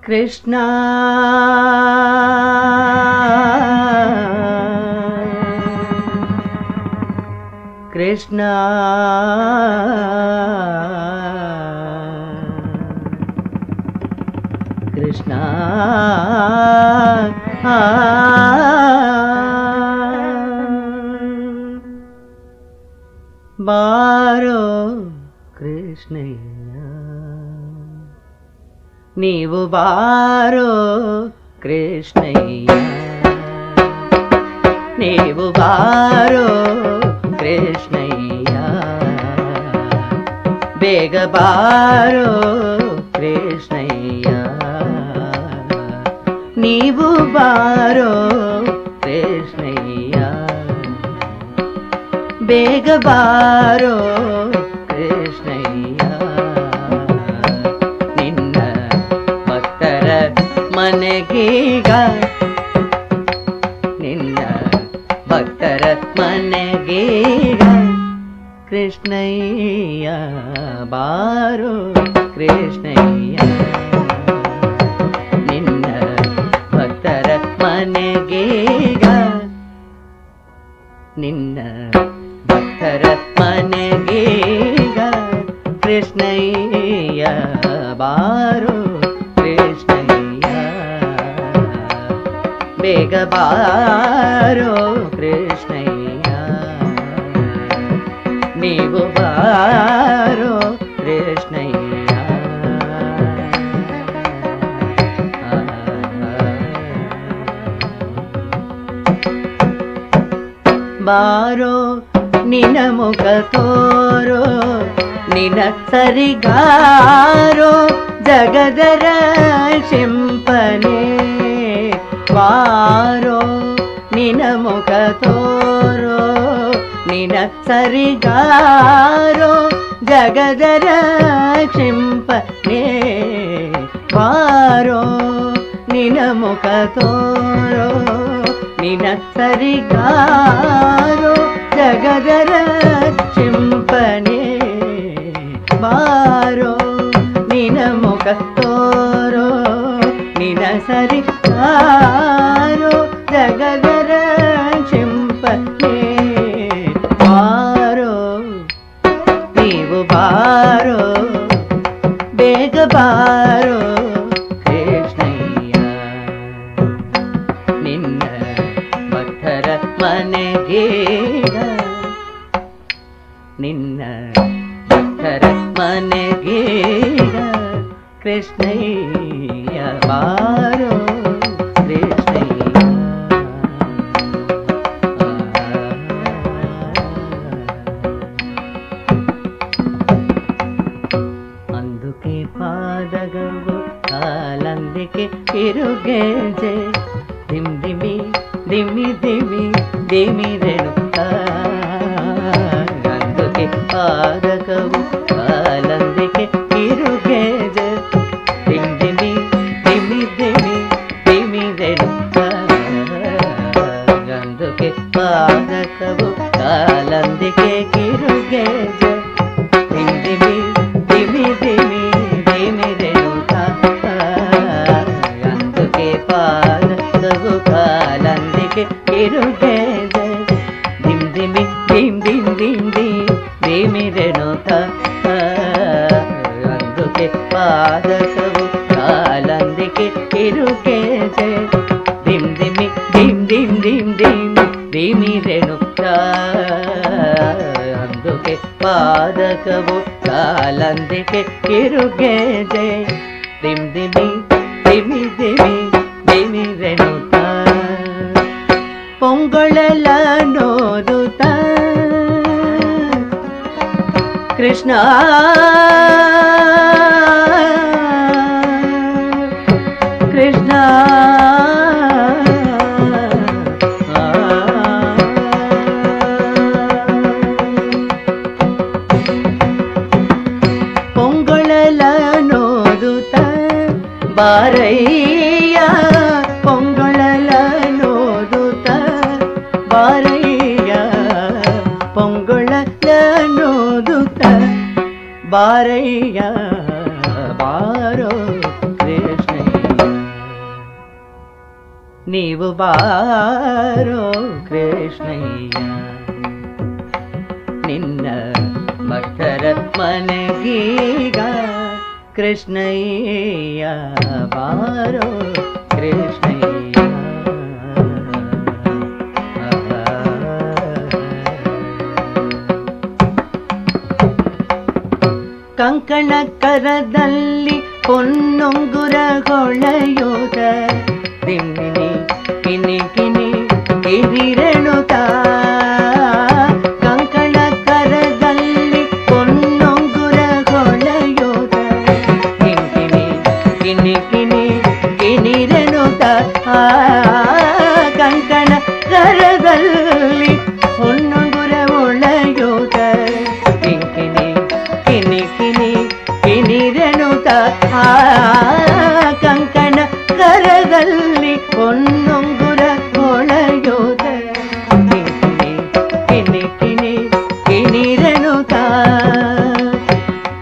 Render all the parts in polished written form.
ಕೃಷ್ಣ ಕೃಷ್ಣ ಕೃಷ್ಣ ಬಾರೋ ಕೃಷ್ಣಯ್ಯ ನೀವು ಬಾರೋ ಕೃಷ್ಣಯ್ಯ ನೀವು ಬಾರೋ ಕೃಷ್ಣಯ್ಯ ಬೇಗ ಬಾರೋ ಕೃಷ್ಣಯ್ಯ ನೀವು ಬಾರೋ ಕೃಷ್ಣಯ್ಯ ಬೇಗ ಬಾರೋ ಕೃಷ್ಣಯ್ಯ ನಿನ್ನ ಭಕ್ತರ ಮನೆಗೀಗ ನಿನ್ನ ಭಕ್ತರ ಮನೆಗೀಗ ಕೃಷ್ಣಯ್ಯ ಬಾರೋ ಕೃಷ್ಣಯ್ಯ ನಿನ್ನ ಭಕ್ತರ ಮನೆಗೀಗ ನಿನ್ನ ಭಕ್ತರ ಮನೆಗೀಗ ಕೃಷ್ಣಯ್ಯ ಬಾರೋ ಕೃಷ್ಣಯ್ಯ ಬೇಗ ಬಾರೋ ಕೃಷ್ಣಯ್ಯ ನೀವು ಬಾರೋ ಕೃಷ್ಣಯ್ಯ ಬಾರೋ ನಿನ ಮುಖ ತೋರೋ ನಿನ ಸರಿಗಾರೋ ಜಗದರ ಶಿಂಪನೆ ಬಾರೋ ನಿನ ಮುಖ ತೋರೋ ನಿನ ಸರಿಗಾರೋ ಜಗದರ ಶಿಂಪನೆ ಬಾರೋ ನಿನ ಮುಖ ತೋರೋ ನಿನ ಸರಿಗಾರೋ ಜಗದರ ಚಿಂಪನೆ ಬಾರೋ ನಿನ ಮುಖ ತೋರೋ ನಿನ ಸರಿಗಾರೋ ಜಗದರ ಚಿಂಪನೆ ಬಾರೋ ನೀವು ಬಾರೋ ಬೇಗ ಬಾರೋ ಕೃಷ್ಣಯ್ಯ ನಿನ್ನ ಭಕ್ತರ ಮನೆಗೀಗ ನಿನ್ನ ಭಕ್ತರ ಮನೆಗೀಗ ಕೃಷ್ಣಯ್ಯ ಬಾರೋ ಕೃಷ್ಣಯ್ಯ అందుకే పాదగవు కాలందికే కిరుగేజే దిమ్ దిమి దిమి దిమి దిమి రేణుక అందుకే పాదగవు కాలందికే కిరుగేజే దిమ్ దిమి దిమి దిమి దిమి రేణుక అందుకే పాదగవు కాలందికే కిరుగేజే దిమ్ దిమి దిమి దిమి దిమి రేణుక అందుకే పాదగవు కాలందికే కిరుగేజే దిమ్ దిమి దిమ్ దిమ్ దిమ్ దిమ్ దిమి రేణుక అందుకే పాదగవు కాలందికే కిరుగేజే దిమ్ దిమి దిమ్ దిమ్ దిమ్ దిమ్ దిమి రేణుక అందుకే పాదగవు కాలందికే కిరుగేజే దిమ్ దిమి దిమి దిమి దిమి ರೇಣುಕ ಪೊಂಗೊಳಲ ನೋದುತ್ತ ಕೃಷ್ಣ ಕೃಷ್ಣ ಪೊಂಗೊಳಲ ನೋದುತ್ತ ಬಾರಯ್ಯ ಪೊಂಗೊಳಲ ನೋದುತ್ತ ಬಾರಯ್ಯ ಪೊಂಗೊಳಲ ನೋದುತ್ತ ಬಾರಯ್ಯ ಬಾರೋ ಕೃಷ್ಣಯ್ಯ ನೀವು ಬಾರೋ ಕೃಷ್ಣಯ್ಯ ನಿನ್ನ ಭಕ್ತರ ಮನಗೀಗ ಕೃಷ್ಣಯ್ಯ ಬಾರೋ ಕೃಷ್ಣಯ್ಯ ಕಂಕಣ ಕರದಲ್ಲಿ ಪೊನ್ನೊಂಗುರ ಹೊಳೆಯೋದ ತಿನ್ನಿನಿ ಕಿನಿ ಕಿನಿ ಕಿರಿರೆಣುತ ಕಂಕಣ ಕರದಲ್ಲಿ ಪೊನ್ನೊಂಗುರ ಹೊಳೆಯೋದ ತಿನ್ನಿನಿ ಕಿನಿ ಕಿನಿ ಕಿನಿರೆಣುತ ಕಂಕಣ ಕರದಲ್ಲಿ ಪೊನ್ನೊಂಗುರ ಹೊಳೆಯೋದ ಕಿನಿರೆಣುತ ಕಂಕಣ ಕರದಲ್ಲಿ ಪೊನ್ನೊಂಗುರ ಹೊಳೆಯೋದ ಕಿನಿ ಕಿನಿ ಕಿನಿರೆಣುತ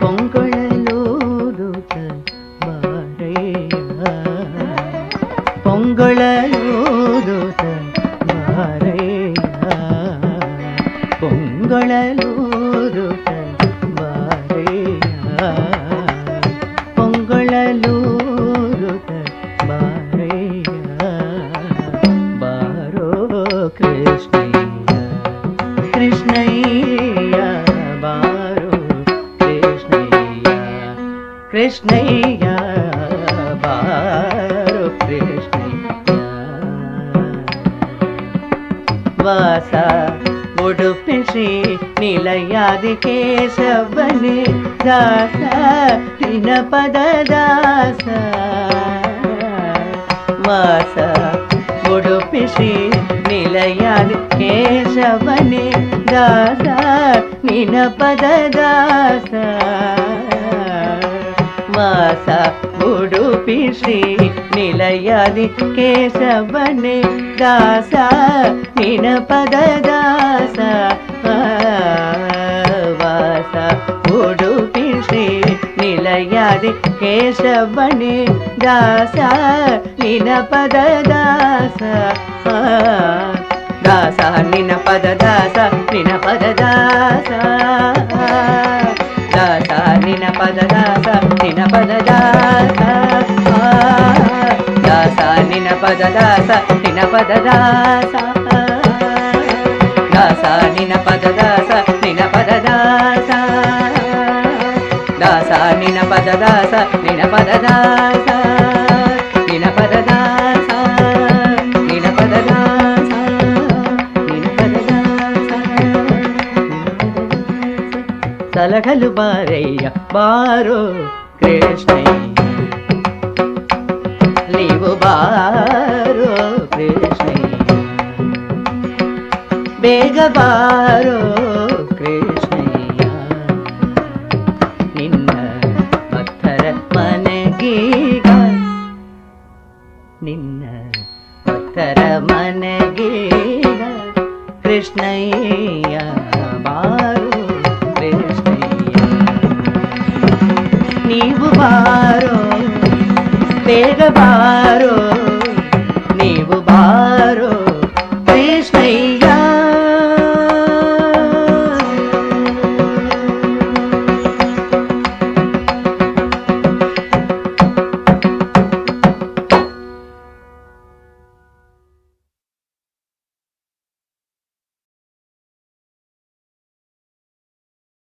ಪೊಂಗೊಳಲೂದುತ ಬಾರಯ್ಯ ಪೊಂಗೊಳಲೂದುತ ಬಾರಯ್ಯ ಪೊಂಗೊಳಲೂದುತ ಪೊಂಗೊಳಲೂದುತ ಬಾರಯ್ಯ ಬಾರೋ ಕೃಷ್ಣಯ್ಯ ಕೃಷ್ಣಯ್ಯ ಬಾರೋ ಕೃಷ್ಣಯ್ಯ ಕೃಷ್ಣಯ್ಯ ಬಾರೋ ಕೃಷ್ಣಯ್ಯ ವಾಸ ಉಡುಪಿ ಶ್ರೀ ನಿಲಯಾದಿ ಕೇಶವನೇ ದಾಸ ನಿನ ಪದ ದಾಸ ವಾಸ ಉಡುಪಿ ಶ್ರೀ ನಿಲಯಾದಿ ಕೇಶವನೇ ದಾಸ ನಿನ ಪದ ದಾಸ ವಾಸ ಉಡುಪಿ ಶ್ರೀ ನಿಲಯಾದಿ ಕೇಶವನೇ ದಾಸ ನಿನ ಪದ ದಾಸ ವಾಸ ಉಡುಪಿ ಶ್ರೀ ನಿಲಯಾದಿ ಕೇಶವನೇ ದಾಸ ನಿನ ಪದ ದಾಸ ದಾಸ ನಿನ ಪದ ದಾಸ ನಿನ ಪದ ದಾಸ ದಾಸ ನಿನ ಪದ ದಾಸ ನಿನ ಪದ ದಾಸ ದಾಸ ನಿನ ಪದ ದಾಸ ನಿನ ಪದ ದಾಸ ದಾಸ ನಿನ ಪದ ದಾಸ ನಿನ ಪದ ದಾಸ ದಾಸ ನಿನ ಪದ ದಾಸ ನಿನ ಪದ ದಾಸ ನಿನ ಪದ ದಾಸ ನಿನ ಪದ ದಾಸ ನಿನ ಪದ ದಾಸ ಸಲಗಲು ಬಾರಯ್ಯ ಬಾರೋ ಕೃಷ್ಣಯ್ಯ ನೀವು ಬಾರೋ ಕೃಷ್ಣಯ್ಯ ಬೇಗ ಬಾರೋ ಕೃಷ್ಣಯ್ಯ ನಿನ್ನ ಭಕ್ತರ ಮನಗೀಗ ನಿನ್ನ ಭಕ್ತರ ಮನಗೀಗ ಕೃಷ್ಣಯ್ಯ ಬಾರೋ ಕೃಷ್ಣಯ್ಯ ನೀವು ಬಾರೋ ಬೇಗ ಬಾರೋ ನೀವು ಬಾರೋ